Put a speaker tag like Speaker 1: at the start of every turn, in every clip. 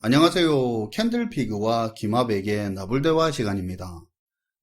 Speaker 1: 안녕하세요. 캔들피그와 김하백의 나불대화 시간입니다.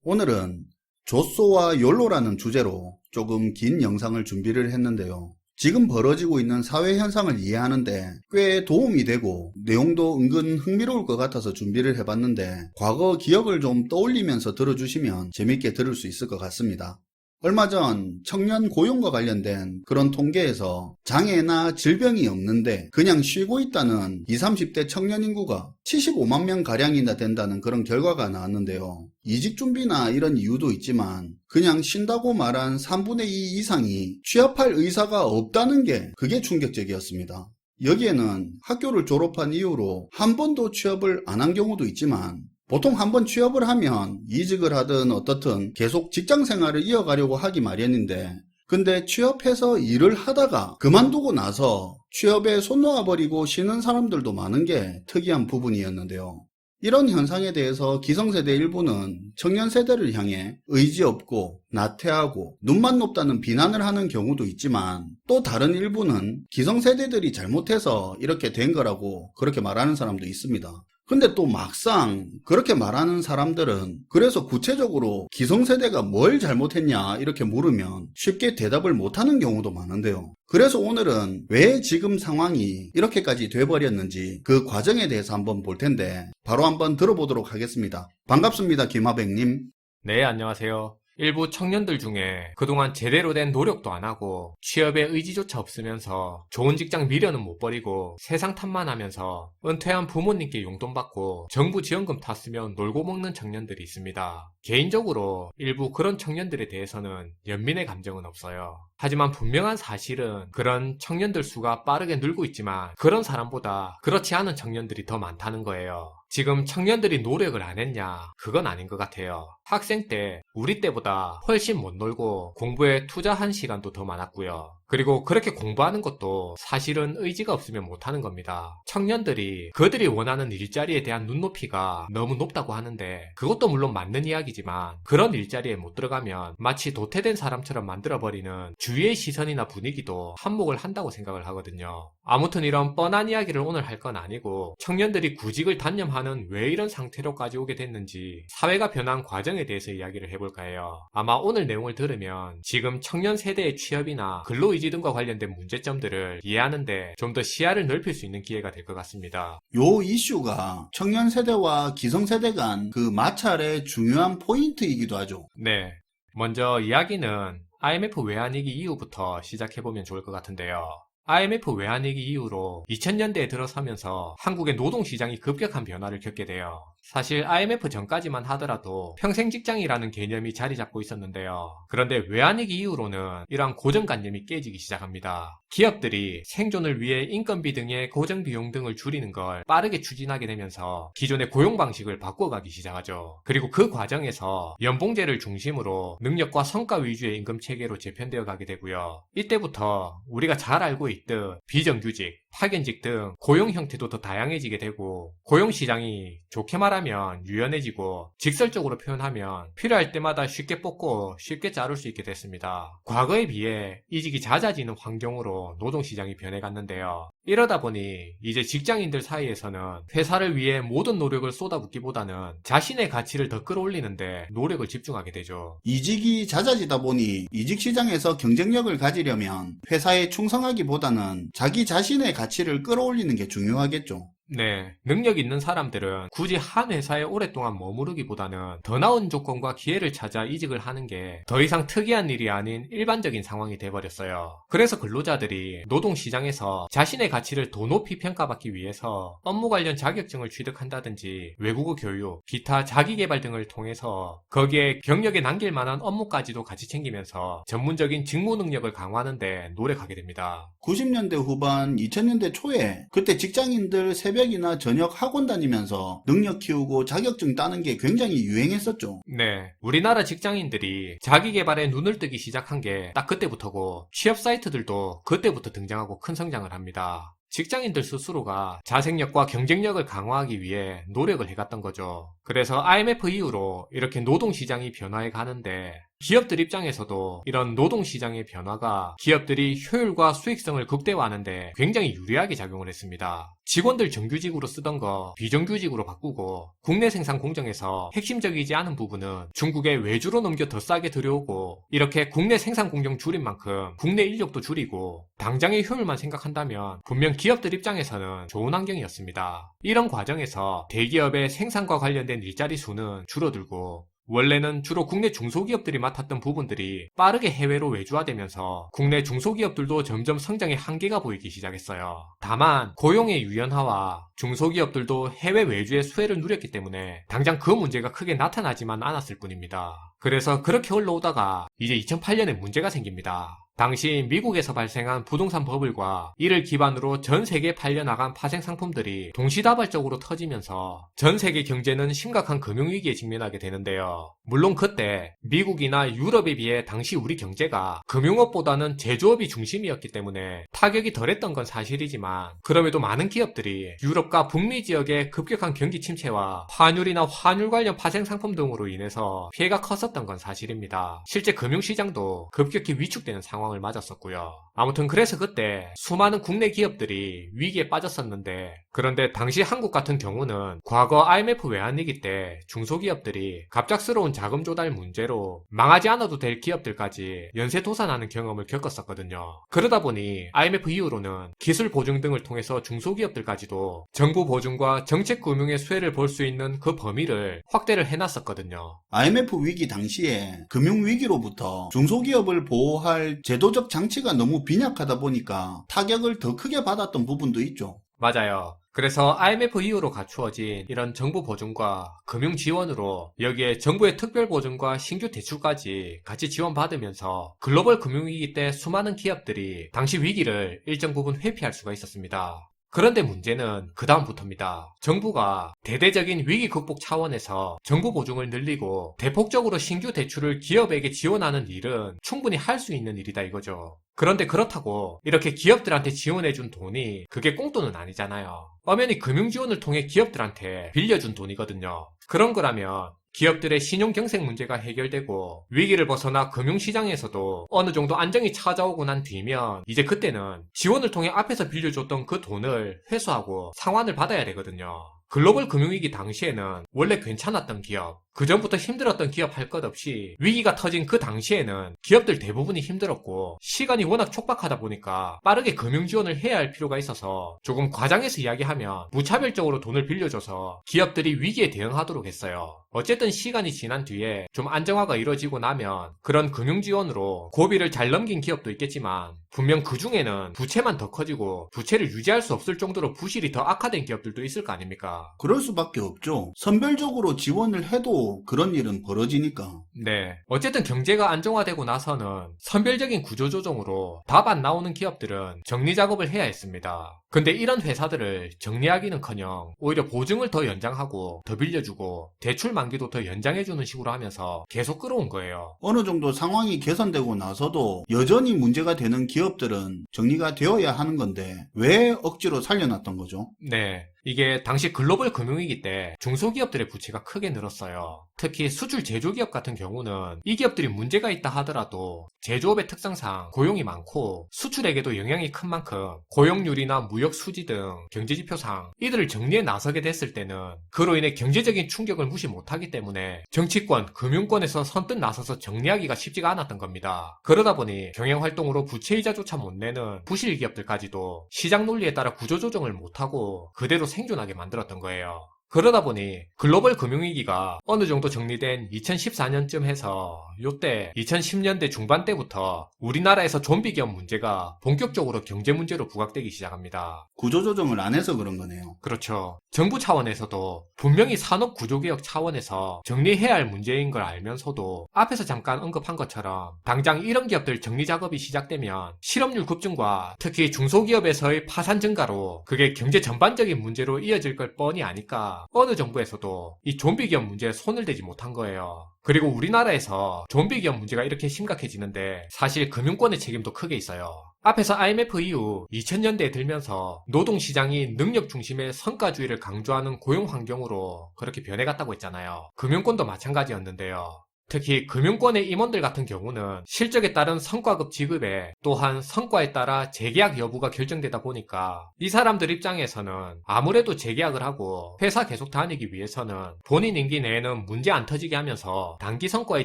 Speaker 1: 오늘은 조쏘와 욜로라는 주제로 조금 긴 영상을 준비를 했는데요. 지금 벌어지고 있는 사회 현상을 이해하는데 꽤 도움이 되고 내용도 은근 흥미로울 것 같아서 준비를 해봤는데 과거 기억을 좀 떠올리면서 들어주시면 재밌게 들을 수 있을 것 같습니다. 얼마 전 청년 고용과 관련된 그런 통계에서 장애나 질병이 없는데 그냥 쉬고 있다는 20, 30대 청년 인구가 75만 명가량이나 된다는 그런 결과가 나왔는데요. 이직 준비나 이런 이유도 있지만 그냥 쉰다고 말한 3분의 2 이상이 취업할 의사가 없다는 게 그게 충격적이었습니다. 여기에는 학교를 졸업한 이후로 한 번도 취업을 안 한 경우도 있지만 보통 한번 취업을 하면 이직을 하든 어떻든 계속 직장 생활을 이어가려고 하기 마련인데 근데 취업해서 일을 하다가 그만두고 나서 취업에 손 놓아버리고 쉬는 사람들도 많은 게 특이한 부분이었는데요. 이런 현상에 대해서 기성세대 일부는 청년 세대를 향해 의지 없고 나태하고 눈만 높다는 비난을 하는 경우도 있지만 또 다른 일부는 기성세대들이 잘못해서 이렇게 된 거라고 그렇게 말하는 사람도 있습니다. 근데 또 막상 그렇게 말하는 사람들은 그래서 구체적으로 기성세대가 뭘 잘못했냐 이렇게 물으면 쉽게 대답을 못하는 경우도 많은데요. 그래서 오늘은 왜 지금 상황이 이렇게까지 돼버렸는지 그 과정에 대해서 한번 볼 텐데 바로 한번 들어보도록 하겠습니다. 반갑습니다, 김하백님.
Speaker 2: 네, 안녕하세요. 일부 청년들 중에 그동안 제대로 된 노력도 안 하고 취업에 의지조차 없으면서 좋은 직장 미련은 못 버리고 세상 탓만 하면서 은퇴한 부모님께 용돈 받고 정부 지원금 탔으면 놀고 먹는 청년들이 있습니다. 개인적으로 일부 그런 청년들에 대해서는 연민의 감정은 없어요. 하지만 분명한 사실은 그런 청년들 수가 빠르게 늘고 있지만 그런 사람보다 그렇지 않은 청년들이 더 많다는 거예요. 지금 청년들이 노력을 안 했냐? 그건 아닌 것 같아요. 학생 때 우리 때보다 훨씬 못 놀고 공부에 투자한 시간도 더 많았고요. 그리고 그렇게 공부하는 것도 사실은 의지가 없으면 못하는 겁니다. 청년들이 그들이 원하는 일자리에 대한 눈높이가 너무 높다고 하는데 그것도 물론 맞는 이야기지만 그런 일자리에 못 들어가면 마치 도태된 사람처럼 만들어버리는 주위의 시선이나 분위기도 한몫을 한다고 생각을 하거든요. 아무튼 이런 뻔한 이야기를 오늘 할 건 아니고 청년들이 구직을 단념하는 왜 이런 상태로까지 오게 됐는지 사회가 변한 과정에 대해서 이야기를 해볼까 해요. 아마 오늘 내용을 들으면 지금 청년 세대의 취업이나 근로의지 등과 관련된 문제점들을 이해하는데 좀 더 시야를 넓힐 수 있는 기회가 될 것 같습니다.
Speaker 1: 요 이슈가 청년 세대와 기성 세대 간 그 마찰의 중요한 포인트이기도 하죠.
Speaker 2: 네, 먼저 이야기는 IMF 외환위기 이후부터 시작해보면 좋을 것 같은데요. IMF 외환위기 이후로 2000년대에 들어서면서 한국의 노동시장이 급격한 변화를 겪게 돼요. 사실 IMF 전까지만 하더라도 평생 직장이라는 개념이 자리 잡고 있었는데요. 그런데 외환위기 이후로는 이러한 고정관념이 깨지기 시작합니다. 기업들이 생존을 위해 인건비 등의 고정비용 등을 줄이는 걸 빠르게 추진하게 되면서 기존의 고용 방식을 바꿔가기 시작하죠. 그리고 그 과정에서 연봉제를 중심으로 능력과 성과 위주의 임금 체계로 재편되어 가게 되고요. 이때부터 우리가 잘 알고 있듯 비정규직, 파견직 등 고용 형태도 더 다양해지게 되고 고용시장이 좋게 말하면 유연해지고 직설적으로 표현하면 필요할 때마다 쉽게 뽑고 쉽게 자를 수 있게 됐습니다. 과거에 비해 이직이 잦아지는 환경으로 노동시장이 변해갔는데요. 이러다 보니 이제 직장인들 사이에서는 회사를 위해 모든 노력을 쏟아붓기보다는 자신의 가치를 더 끌어올리는데 노력을 집중하게 되죠.
Speaker 1: 이직이 잦아지다 보니 이직 시장에서 경쟁력을 가지려면 회사에 충성하기보다는 자기 자신의 가치를 끌어올리는 게 중요하겠죠.
Speaker 2: 네, 능력 있는 사람들은 굳이 한 회사에 오랫동안 머무르기보다는 더 나은 조건과 기회를 찾아 이직을 하는 게 더 이상 특이한 일이 아닌 일반적인 상황이 돼버렸어요. 그래서 근로자들이 노동시장에서 자신의 가치를 더 높이 평가받기 위해서 업무 관련 자격증을 취득한다든지 외국어 교육, 기타 자기개발 등을 통해서 거기에 경력에 남길 만한 업무까지도 같이 챙기면서 전문적인 직무 능력을 강화하는 데 노력하게 됩니다.
Speaker 1: 90년대 후반 2000년대 초에 그때 직장인들 새벽이나 저녁 학원 다니면서 능력 키우고 자격증 따는 게 굉장히 유행했었죠.
Speaker 2: 네, 우리나라 직장인들이 자기 개발에 눈을 뜨기 시작한 게 딱 그때부터고 취업 사이트들도 그때부터 등장하고 큰 성장을 합니다. 직장인들 스스로가 자생력과 경쟁력을 강화하기 위해 노력을 해갔던 거죠. 그래서 IMF 이후로 이렇게 노동시장이 변화해 가는데 기업들 입장에서도 이런 노동시장의 변화가 기업들이 효율과 수익성을 극대화하는데 굉장히 유리하게 작용을 했습니다. 직원들 정규직으로 쓰던 거 비정규직으로 바꾸고 국내 생산 공정에서 핵심적이지 않은 부분은 중국에 외주로 넘겨 더 싸게 들여오고 이렇게 국내 생산 공정 줄인 만큼 국내 인력도 줄이고 당장의 효율만 생각한다면 분명 기업들 입장에서는 좋은 환경이었습니다. 이런 과정에서 대기업의 생산과 관련된 일자리 수는 줄어들고 원래는 주로 국내 중소기업들이 맡았던 부분들이 빠르게 해외로 외주화되면서 국내 중소기업들도 점점 성장의 한계가 보이기 시작했어요. 다만 고용의 유연화와 중소기업들도 해외 외주의 수혜를 누렸기 때문에 당장 그 문제가 크게 나타나지만 않았을 뿐입니다. 그래서 그렇게 흘러오다가 이제 2008년에 문제가 생깁니다. 당시 미국에서 발생한 부동산 버블과 이를 기반으로 전 세계에 팔려나간 파생 상품들이 동시다발적으로 터지면서 전 세계 경제는 심각한 금융위기에 직면하게 되는데요. 물론 그때 미국이나 유럽에 비해 당시 우리 경제가 금융업보다는 제조업이 중심이었기 때문에 타격이 덜했던 건 사실이지만 그럼에도 많은 기업들이 유럽과 북미 지역의 급격한 경기 침체와 환율이나 환율 관련 파생 상품 등으로 인해서 피해가 컸었던 건 사실입니다. 실제 금융시장도 급격히 위축되는 상황을 맞았었고요. 아무튼 그래서 그때 수많은 국내 기업들이 위기에 빠졌었는데 그런데 당시 한국 같은 경우는 과거 IMF 외환위기 때 중소기업들이 갑작스러운 자금 조달 문제로 망하지 않아도 될 기업들까지 연쇄 도산하는 경험을 겪었었거든요. 그러다 보니 IMF 이후로는 기술 보증 등을 통해서 중소기업들까지도 정부 보증과 정책 금융의 수혜를 볼 수 있는 그 범위를 확대를 해놨었거든요.
Speaker 1: IMF 위기 당시에 금융위기로부터 중소기업을 보호할 제도적 장치가 너무 빈약하다 보니까 타격을 더 크게 받았던 부분도 있죠.
Speaker 2: 맞아요. 그래서 IMF 이후로 갖추어진 이런 정부 보증과 금융 지원으로 여기에 정부의 특별 보증과 신규 대출까지 같이 지원받으면서 글로벌 금융위기 때 수많은 기업들이 당시 위기를 일정 부분 회피할 수가 있었습니다. 그런데 문제는 그 다음부터입니다. 정부가 대대적인 위기 극복 차원에서 정부 보증을 늘리고 대폭적으로 신규 대출을 기업에게 지원하는 일은 충분히 할 수 있는 일이다 이거죠. 그런데 그렇다고 이렇게 기업들한테 지원해준 돈이 그게 꽁돈은 아니잖아요. 엄연히 금융지원을 통해 기업들한테 빌려준 돈이거든요. 그런 거라면 기업들의 신용 경색 문제가 해결되고 위기를 벗어나 금융시장에서도 어느 정도 안정이 찾아오고 난 뒤면 이제 그때는 지원을 통해 앞에서 빌려줬던 그 돈을 회수하고 상환을 받아야 되거든요. 글로벌 금융위기 당시에는 원래 괜찮았던 기업, 그 전부터 힘들었던 기업 할 것 없이 위기가 터진 그 당시에는 기업들 대부분이 힘들었고 시간이 워낙 촉박하다 보니까 빠르게 금융 지원을 해야 할 필요가 있어서 조금 과장해서 이야기하면 무차별적으로 돈을 빌려줘서 기업들이 위기에 대응하도록 했어요. 어쨌든 시간이 지난 뒤에 좀 안정화가 이루어지고 나면 그런 금융 지원으로 고비를 잘 넘긴 기업도 있겠지만 분명 그 중에는 부채만 더 커지고 부채를 유지할 수 없을 정도로 부실이 더 악화된 기업들도 있을 거 아닙니까?
Speaker 1: 그럴 수밖에 없죠. 선별적으로 지원을 해도 그런 일은 벌어지니까.
Speaker 2: 네. 어쨌든 경제가 안정화되고 나서는 선별적인 구조조정으로 답 안 나오는 기업들은 정리 작업을 해야 했습니다. 근데 이런 회사들을 정리하기는커녕 오히려 보증을 더 연장하고 더 빌려주고 대출 만기도 더 연장해주는 식으로 하면서 계속 끌어온 거예요.
Speaker 1: 어느 정도 상황이 개선되고 나서도 여전히 문제가 되는 기업들은 정리가 되어야 하는 건데 왜 억지로 살려놨던 거죠?
Speaker 2: 네. 이게 당시 글로벌 금융위기 때 중소기업들의 부채가 크게 늘었어요. 특히 수출 제조기업 같은 경우는 이 기업들이 문제가 있다 하더라도 제조업의 특성상 고용이 많고 수출에게도 영향이 큰 만큼 고용률이나 무역 수지 등 경제지표상 이들을 정리에 나서게 됐을 때는 그로 인해 경제적인 충격을 무시 못하기 때문에 정치권, 금융권에서 선뜻 나서서 정리하기가 쉽지가 않았던 겁니다. 그러다 보니 경영활동으로 부채이자조차 못 내는 부실 기업들까지도 시장 논리에 따라 구조조정을 못하고 그대로 생존하게 만들었던 거예요. 그러다 보니 글로벌 금융위기가 어느 정도 정리된 2014년쯤 해서 요때 2010년대 중반 때부터 우리나라에서 좀비 기업 문제가 본격적으로 경제 문제로 부각되기 시작합니다.
Speaker 1: 구조조정을 안 해서 그런 거네요.
Speaker 2: 그렇죠. 정부 차원에서도 분명히 산업 구조개혁 차원에서 정리해야 할 문제인 걸 알면서도 앞에서 잠깐 언급한 것처럼 당장 이런 기업들 정리 작업이 시작되면 실업률 급증과 특히 중소기업에서의 파산 증가로 그게 경제 전반적인 문제로 이어질 걸 뻔히 아니까 어느 정부에서도 이 좀비 기업 문제에 손을 대지 못한 거예요. 그리고 우리나라에서 좀비 기업 문제가 이렇게 심각해지는데 사실 금융권의 책임도 크게 있어요. 앞에서 IMF 이후 2000년대에 들면서 노동시장이 능력 중심의 성과주의를 강조하는 고용 환경으로 그렇게 변해갔다고 했잖아요. 금융권도 마찬가지였는데요. 특히 금융권의 임원들 같은 경우는 실적에 따른 성과급 지급에 또한 성과에 따라 재계약 여부가 결정되다 보니까 이 사람들 입장에서는 아무래도 재계약을 하고 회사 계속 다니기 위해서는 본인 임기 내에는 문제 안 터지게 하면서 단기 성과에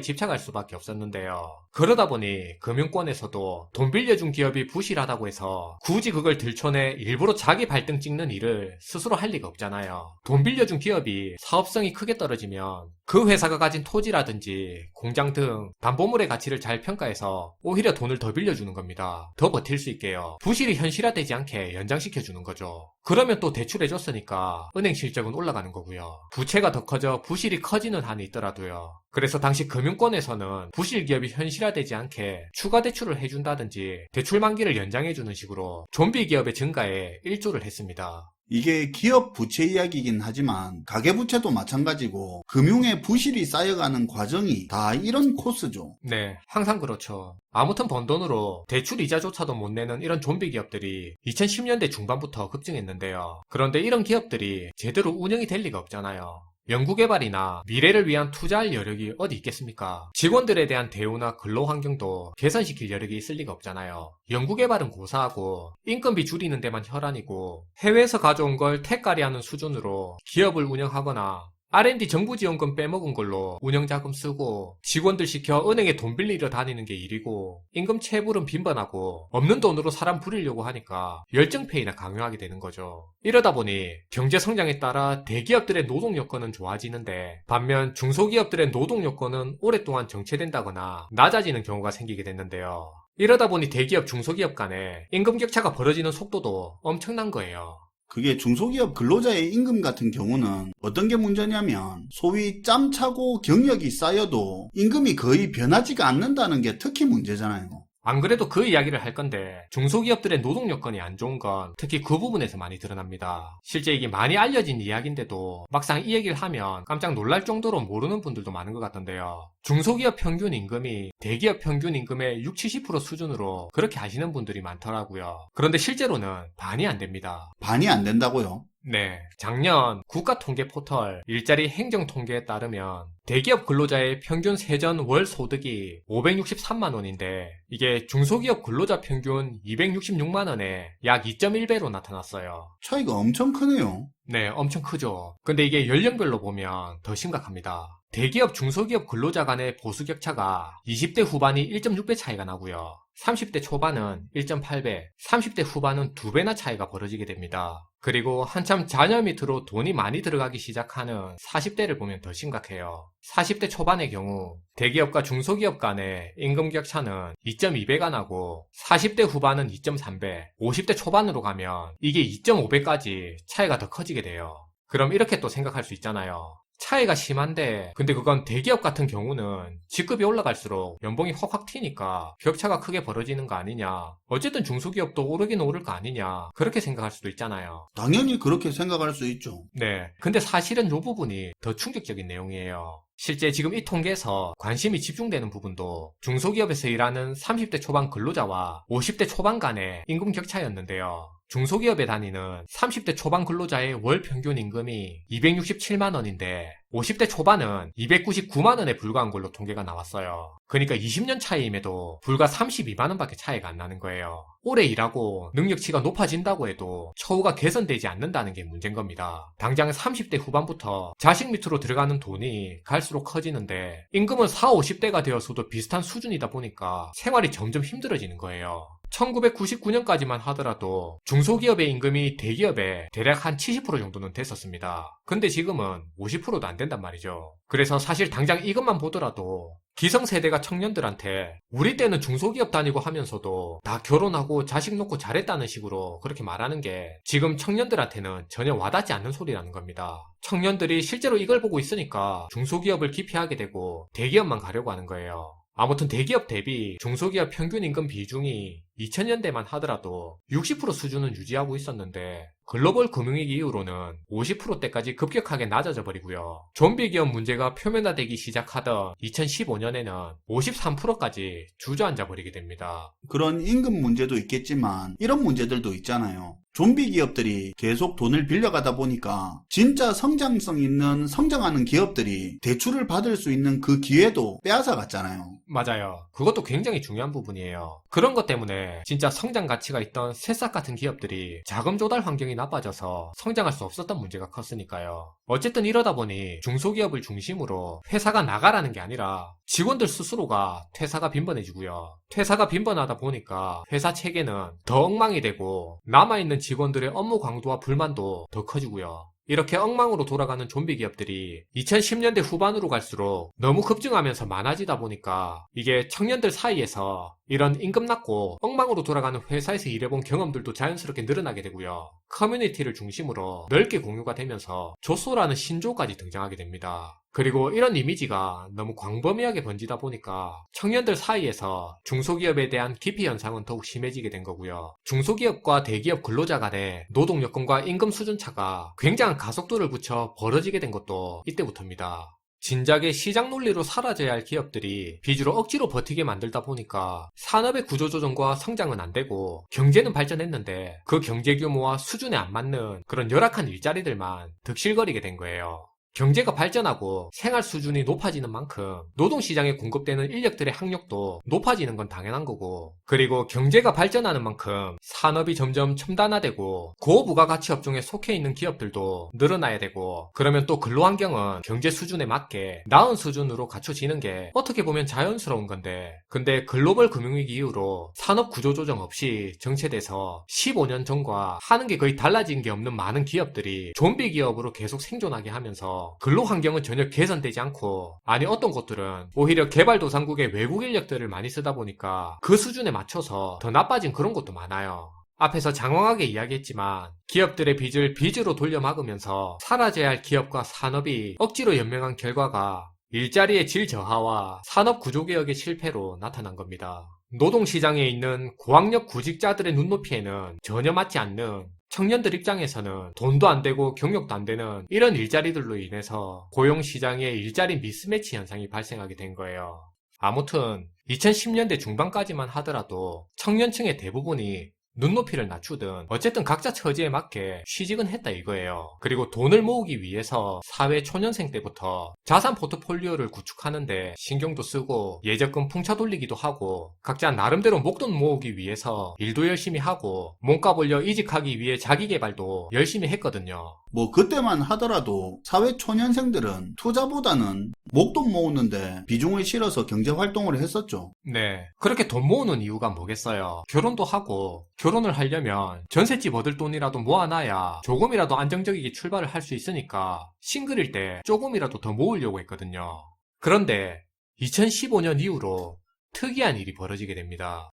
Speaker 2: 집착할 수밖에 없었는데요. 그러다 보니 금융권에서도 돈 빌려준 기업이 부실하다고 해서 굳이 그걸 들춰내 일부러 자기 발등 찍는 일을 스스로 할 리가 없잖아요. 돈 빌려준 기업이 사업성이 크게 떨어지면 그 회사가 가진 토지라든지 공장 등 담보물의 가치를 잘 평가해서 오히려 돈을 더 빌려주는 겁니다. 더 버틸 수 있게요. 부실이 현실화되지 않게 연장시켜주는 거죠. 그러면 또 대출해줬으니까 은행 실적은 올라가는 거고요. 부채가 더 커져 부실이 커지는 한이 있더라도요. 그래서 당시 금융권에서는 부실 기업이 현실화되지 않게 추가 대출을 해준다든지 대출 만기를 연장해주는 식으로 좀비 기업의 증가에 일조를 했습니다.
Speaker 1: 이게 기업 부채 이야기이긴 하지만 가계부채도 마찬가지고 금융의 부실이 쌓여가는 과정이 다 이런 코스죠.
Speaker 2: 네, 항상 그렇죠. 아무튼 번 돈으로 대출 이자조차도 못 내는 이런 좀비 기업들이 2010년대 중반부터 급증했는데요. 그런데 이런 기업들이 제대로 운영이 될 리가 없잖아요. 연구개발이나 미래를 위한 투자할 여력이 어디 있겠습니까? 직원들에 대한 대우나 근로환경도 개선시킬 여력이 있을 리가 없잖아요. 연구개발은 고사하고 인건비 줄이는 데만 혈안이고 해외에서 가져온 걸 택가리하는 수준으로 기업을 운영하거나 R&D 정부 지원금 빼먹은 걸로 운영자금 쓰고 직원들 시켜 은행에 돈 빌리러 다니는 게 일이고 임금 체불은 빈번하고 없는 돈으로 사람 부리려고 하니까 열정페이나 강요하게 되는 거죠. 이러다 보니 경제 성장에 따라 대기업들의 노동 여건은 좋아지는데 반면 중소기업들의 노동 여건은 오랫동안 정체된다거나 낮아지는 경우가 생기게 됐는데요. 이러다 보니 대기업 중소기업 간에 임금 격차가 벌어지는 속도도 엄청난 거예요.
Speaker 1: 그게 중소기업 근로자의 임금 같은 경우는 어떤 게 문제냐면 소위 짬차고 경력이 쌓여도 임금이 거의 변하지가 않는다는 게 특히 문제잖아요.
Speaker 2: 안 그래도 그 이야기를 할 건데 중소기업들의 노동 여건이 안 좋은 건 특히 그 부분에서 많이 드러납니다. 실제 이게 많이 알려진 이야기인데도 막상 이 얘기를 하면 깜짝 놀랄 정도로 모르는 분들도 많은 것 같던데요. 중소기업 평균 임금이 대기업 평균 임금의 60-70% 수준으로 그렇게 하시는 분들이 많더라고요. 그런데 실제로는 반이 안 됩니다.
Speaker 1: 반이 안 된다고요?
Speaker 2: 네, 작년 국가통계포털 일자리 행정통계에 따르면 대기업 근로자의 평균 세전 월 소득이 563만 원인데 이게 중소기업 근로자 평균 266만 원에 약 2.1배로 나타났어요.
Speaker 1: 차이가 엄청 크네요.
Speaker 2: 네, 엄청 크죠. 근데 이게 연령별로 보면 더 심각합니다. 대기업 중소기업 근로자 간의 보수 격차가 20대 후반이 1.6배 차이가 나고요. 30대 초반은 1.8배, 30대 후반은 2배나 차이가 벌어지게 됩니다. 그리고 한참 자녀 밑으로 돈이 많이 들어가기 시작하는 40대를 보면 더 심각해요. 40대 초반의 경우 대기업과 중소기업 간의 임금 격차는 2.2배가 나고 40대 후반은 2.3배, 50대 초반으로 가면 이게 2.5배까지 차이가 더 커지게 돼요. 그럼 이렇게 또 생각할 수 있잖아요. 차이가 심한데 근데 그건 대기업 같은 경우는 직급이 올라갈수록 연봉이 확확 튀니까 격차가 크게 벌어지는 거 아니냐, 어쨌든 중소기업도 오르긴 오를 거 아니냐, 그렇게 생각할 수도 있잖아요.
Speaker 1: 당연히 그렇게 생각할 수 있죠.
Speaker 2: 네, 근데 사실은 이 부분이 더 충격적인 내용이에요. 실제 지금 이 통계에서 관심이 집중되는 부분도 중소기업에서 일하는 30대 초반 근로자와 50대 초반 간의 임금 격차였는데요. 중소기업에 다니는 30대 초반 근로자의 월 평균 임금이 267만 원인데 50대 초반은 299만 원에 불과한 걸로 통계가 나왔어요. 그러니까 20년 차이임에도 불과 32만 원밖에 차이가 안 나는 거예요. 오래 일하고 능력치가 높아진다고 해도 처우가 개선되지 않는다는 게 문제인 겁니다. 당장 30대 후반부터 자식 밑으로 들어가는 돈이 갈수록 커지는데 임금은 40, 50대가 되어서도 비슷한 수준이다 보니까 생활이 점점 힘들어지는 거예요. 1999년까지만 하더라도 중소기업의 임금이 대기업에 대략 한 70% 정도는 됐었습니다. 근데 지금은 50%도 안 된단 말이죠. 그래서 사실 당장 이것만 보더라도 기성세대가 청년들한테 우리 때는 중소기업 다니고 하면서도 다 결혼하고 자식 놓고 잘했다는 식으로 그렇게 말하는 게 지금 청년들한테는 전혀 와닿지 않는 소리라는 겁니다. 청년들이 실제로 이걸 보고 있으니까 중소기업을 기피하게 되고 대기업만 가려고 하는 거예요. 아무튼 대기업 대비 중소기업 평균 임금 비중이 2000년대만 하더라도 60% 수준은 유지하고 있었는데 글로벌 금융위기 이후로는 50%대까지 급격하게 낮아져 버리고요. 좀비 기업 문제가 표면화되기 시작하던 2015년에는 53%까지 주저앉아 버리게 됩니다.
Speaker 1: 그런 임금 문제도 있겠지만 이런 문제들도 있잖아요. 좀비 기업들이 계속 돈을 빌려가다 보니까 진짜 성장성 있는 성장하는 기업들이 대출을 받을 수 있는 그 기회도 빼앗아 갔잖아요.
Speaker 2: 맞아요. 그것도 굉장히 중요한 부분이에요. 그런 것 때문에 진짜 성장 가치가 있던 새싹 같은 기업들이 자금 조달 환경이 나빠져서 성장할 수 없었던 문제가 컸으니까요. 어쨌든 이러다 보니 중소기업을 중심으로 회사가 나가라는 게 아니라 직원들 스스로가 퇴사가 빈번해지고요. 퇴사가 빈번하다 보니까 회사 체계는 더 엉망이 되고 남아있는 직원들의 업무 강도와 불만도 더 커지고요. 이렇게 엉망으로 돌아가는 좀비 기업들이 2010년대 후반으로 갈수록 너무 급증하면서 많아지다 보니까 이게 청년들 사이에서 이런 임금 낮고 엉망으로 돌아가는 회사에서 일해본 경험들도 자연스럽게 늘어나게 되고요. 커뮤니티를 중심으로 넓게 공유가 되면서 조소라는 신조어까지 등장하게 됩니다. 그리고 이런 이미지가 너무 광범위하게 번지다 보니까 청년들 사이에서 중소기업에 대한 기피 현상은 더욱 심해지게 된 거고요. 중소기업과 대기업 근로자 간의 노동여건과 임금 수준 차가 굉장한 가속도를 붙여 벌어지게 된 것도 이때부터입니다. 진작에 시장 논리로 사라져야 할 기업들이 빚으로 억지로 버티게 만들다 보니까 산업의 구조조정과 성장은 안 되고 경제는 발전했는데 그 경제 규모와 수준에 안 맞는 그런 열악한 일자리들만 득실거리게 된 거예요. 경제가 발전하고 생활 수준이 높아지는 만큼 노동시장에 공급되는 인력들의 학력도 높아지는 건 당연한 거고, 그리고 경제가 발전하는 만큼 산업이 점점 첨단화되고 고부가가치 업종에 속해 있는 기업들도 늘어나야 되고, 그러면 또 근로환경은 경제 수준에 맞게 나은 수준으로 갖춰지는 게 어떻게 보면 자연스러운 건데, 근데 글로벌 금융위기 이후로 산업 구조조정 없이 정체돼서 15년 전과 하는 게 거의 달라진 게 없는 많은 기업들이 좀비 기업으로 계속 생존하게 하면서 근로 환경은 전혀 개선되지 않고, 아니 어떤 곳들은 오히려 개발도상국의 외국 인력들을 많이 쓰다 보니까 그 수준에 맞춰서 더 나빠진 그런 것도 많아요. 앞에서 장황하게 이야기했지만 기업들의 빚을 빚으로 돌려막으면서 사라져야 할 기업과 산업이 억지로 연명한 결과가 일자리의 질 저하와 산업 구조개혁의 실패로 나타난 겁니다. 노동시장에 있는 고학력 구직자들의 눈높이에는 전혀 맞지 않는, 청년들 입장에서는 돈도 안 되고 경력도 안 되는 이런 일자리들로 인해서 고용시장의 일자리 미스매치 현상이 발생하게 된 거예요. 아무튼 2010년대 중반까지만 하더라도 청년층의 대부분이 눈높이를 낮추든 어쨌든 각자 처지에 맞게 취직은 했다 이거예요. 그리고 돈을 모으기 위해서 사회 초년생 때부터 자산 포트폴리오를 구축하는데 신경도 쓰고 예적금 풍차 돌리기도 하고 각자 나름대로 목돈 모으기 위해서 일도 열심히 하고 몸값 올려 이직하기 위해 자기개발도 열심히 했거든요.
Speaker 1: 뭐 그때만 하더라도 사회 초년생들은 투자보다는 목돈 모으는데 비중을 실어서 경제활동을 했었죠.
Speaker 2: 네, 그렇게 돈 모으는 이유가 뭐겠어요. 결혼도 하고 결혼을 하려면 전셋집 얻을 돈이라도 모아놔야 조금이라도 안정적이게 출발을 할 수 있으니까 싱글일 때 조금이라도 더 모으려고 했거든요. 그런데 2015년 이후로 특이한 일이 벌어지게 됩니다.